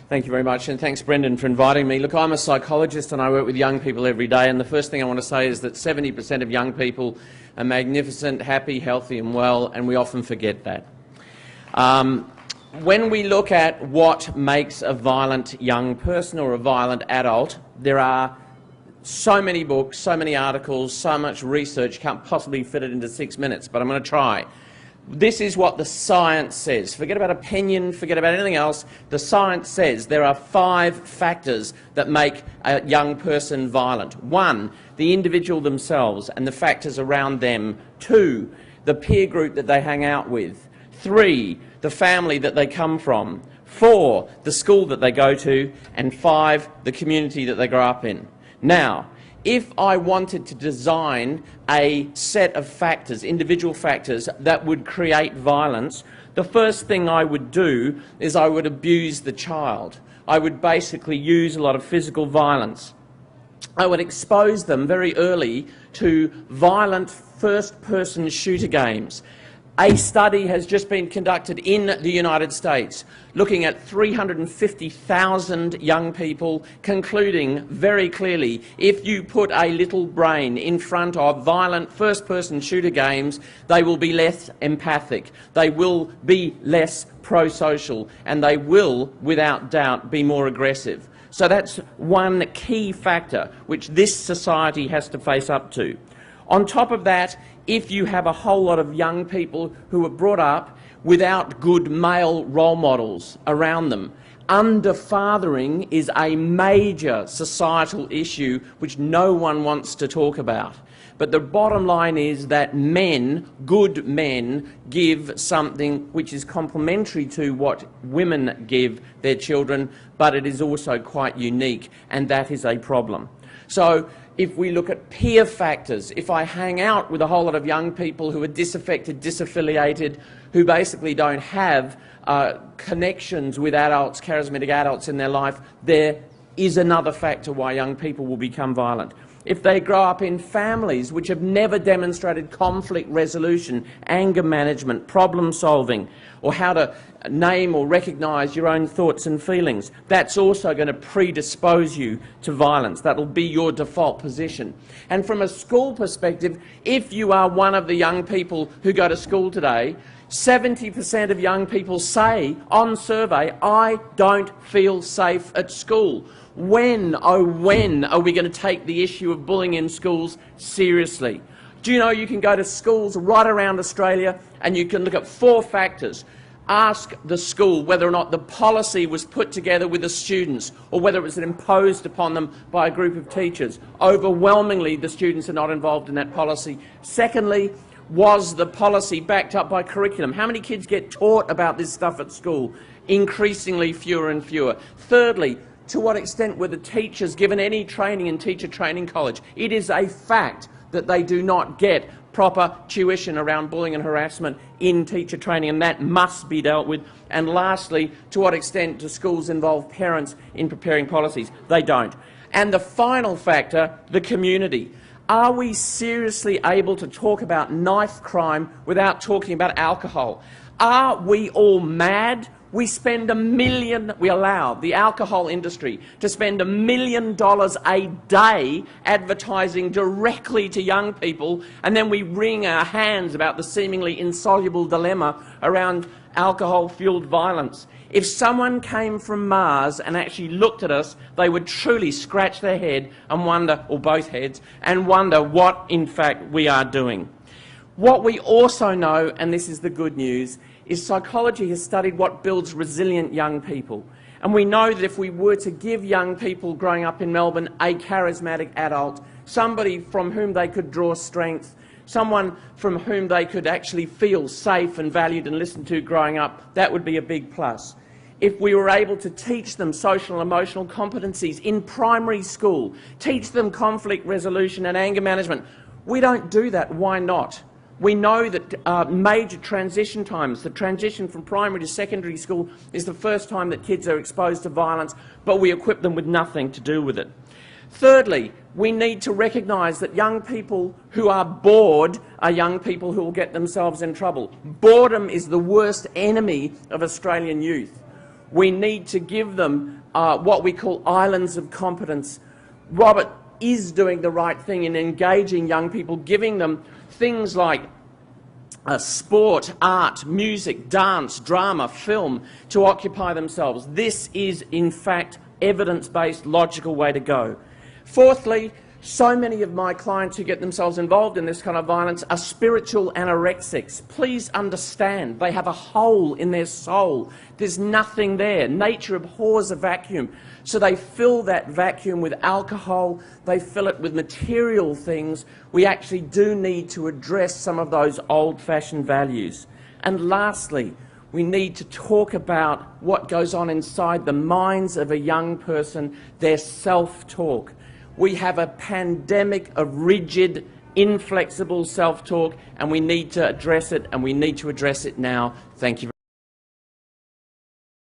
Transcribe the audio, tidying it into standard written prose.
Thank you very much, and thanks, Brendan, for inviting me. Look, I'm a psychologist and I work with young people every day, and the first thing I want to say is that 70% of young people are magnificent, happy, healthy and well, and we often forget that. When we look at what makes a violent young person or a violent adult, there are so many books, so many articles, so much research, can't possibly fit it into 6 minutes, but I'm going to try. This is what the science says. Forget about opinion, forget about anything else. The science says there are 5 factors that make a young person violent. 1, the individual themselves and the factors around them. 2, the peer group that they hang out with. 3, the family that they come from. 4, the school that they go to. And 5, the community that they grow up in. Now, if I wanted to design a set of factors, individual factors, that would create violence, the first thing I would do is I would abuse the child. I would basically use a lot of physical violence. I would expose them very early to violent first-person shooter games. A study has just been conducted in the United States looking at 350,000 young people, concluding very clearly if you put a little brain in front of violent first-person shooter games, they will be less empathic, they will be less pro-social, and they will, without doubt, be more aggressive. So that's one key factor which this society has to face up to. On top of that, if you have a whole lot of young people who are brought up without good male role models around them, under-fathering is a major societal issue which no one wants to talk about. But the bottom line is that men, good men, give something which is complementary to what women give their children, but it is also quite unique, and that is a problem. So if we look at peer factors, if I hang out with a whole lot of young people who are disaffected, disaffiliated, who basically don't have connections with adults, charismatic adults in their life, there is another factor why young people will become violent. If they grow up in families which have never demonstrated conflict resolution, anger management, problem solving, or how to name or recognise your own thoughts and feelings, that's also going to predispose you to violence. That'll be your default position. And from a school perspective, if you are one of the young people who go to school today, 70% of young people say on survey, I don't feel safe at school. When, oh when, are we going to take the issue of bullying in schools seriously? Do you know you can go to schools right around Australia and you can look at 4 factors. Ask the school whether or not the policy was put together with the students or whether it was imposed upon them by a group of teachers. Overwhelmingly, the students are not involved in that policy. Secondly, was the policy backed up by curriculum? How many kids get taught about this stuff at school? Increasingly fewer and fewer. Thirdly, to what extent were the teachers given any training in teacher training college? It is a fact that they do not get proper tuition around bullying and harassment in teacher training, and that must be dealt with. And lastly, to what extent do schools involve parents in preparing policies? They don't. And the final factor, the community. Are we seriously able to talk about knife crime without talking about alcohol? Are we all mad? We spend we allow the alcohol industry to spend $1 million a day advertising directly to young people, and then we wring our hands about the seemingly insoluble dilemma around alcohol-fueled violence. If someone came from Mars and actually looked at us, they would truly scratch their head and wonder, or both heads, and wonder what, in fact, we are doing. What we also know, and this is the good news, is psychology has studied what builds resilient young people. And we know that if we were to give young people growing up in Melbourne a charismatic adult, somebody from whom they could draw strength, someone from whom they could actually feel safe and valued and listened to growing up, that would be a big plus. If we were able to teach them social and emotional competencies in primary school, teach them conflict resolution and anger management, we don't do that. Why not? We know that major transition times, the transition from primary to secondary school, is the first time that kids are exposed to violence, but we equip them with nothing to do with it. Thirdly, we need to recognise that young people who are bored are young people who will get themselves in trouble. Boredom is the worst enemy of Australian youth. We need to give them what we call islands of competence. Robert is doing the right thing in engaging young people, giving them things like sport, art, music, dance, drama, film to occupy themselves. This is, in fact, evidence-based, logical way to go. Fourthly, so many of my clients who get themselves involved in this kind of violence are spiritual anorexics. Please understand, they have a hole in their soul. There's nothing there. Nature abhors a vacuum. So they fill that vacuum with alcohol, they fill it with material things. We actually do need to address some of those old-fashioned values. And lastly, we need to talk about what goes on inside the minds of a young person, their self-talk. We have a pandemic of rigid, inflexible self-talk, and we need to address it, and we need to address it now. Thank you.